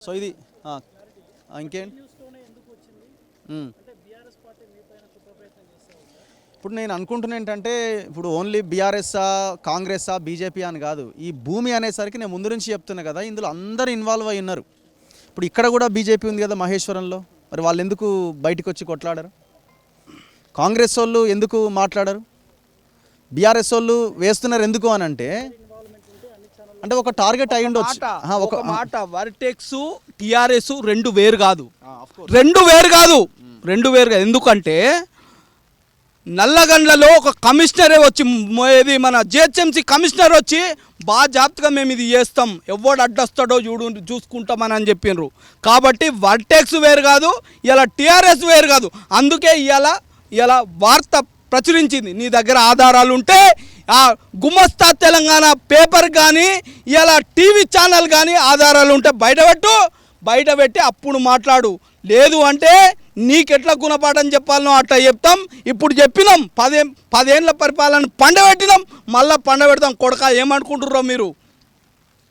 So ఇది ఇంకేంటి ఇప్పుడు నేను అనుకుంటున్నా ఏంటంటే ఇప్పుడు ఓన్లీ బీఆర్ఎస్ఆ కాంగ్రెస్ఆ బీజేపీ అని కాదు, ఈ భూమి అనేసరికి నేను ముందు నుంచి చెప్తున్నా కదా, ఇందులో అందరూ ఇన్వాల్వ్ అయి ఉన్నారు. ఇప్పుడు ఇక్కడ కూడా బీజేపీ ఉంది కదా మహేశ్వరంలో, మరి వాళ్ళు ఎందుకు బయటకు వచ్చి కొట్లాడరు? కాంగ్రెస్ వాళ్ళు ఎందుకు మాట్లాడరు? బీఆర్ఎస్ వాళ్ళు వేస్తున్నారు ఎందుకు అని అంటే ఒక టార్గెట్ అయి ఉండొచ్చు. ఒక మాట, వర్టెక్స్ టిఆర్ఎస్ రెండు వేరు కాదు. ఎందుకంటే నల్లగండ్లలో ఒక కమిషనరే వచ్చి, ఇది మన జిహెచ్ఎంసీ కమిషనర్ వచ్చి బాగా జాగ్రత్తగా మేము ఇది చేస్తాం, ఎవడు అడ్డొస్తాడో చూసుకుంటామని అని చెప్పిండ్రు. కాబట్టి వర్టెక్స్ వేరు కాదు, ఇలా టిఆర్ఎస్ వేరు కాదు. అందుకే ఇలా వార్త ప్రచురించింది. నీ దగ్గర ఆధారాలు ఉంటే ఆ గుమస్తా తెలంగాణ పేపర్ కానీ ఇలా టీవీ ఛానల్ కానీ ఆధారాలు ఉంటే బయటపెట్టి అప్పుడు మాట్లాడు. లేదు అంటే నీకెట్లా గుణపాఠం చెప్పాలనో అట్లా చెప్తాం. ఇప్పుడు చెప్పినాం, 10 ఏళ్ళ పరిపాలన పండబెట్టినాం, మళ్ళీ పండబెడతాం. కొడక ఏమనుకుంటుర్రో మీరు?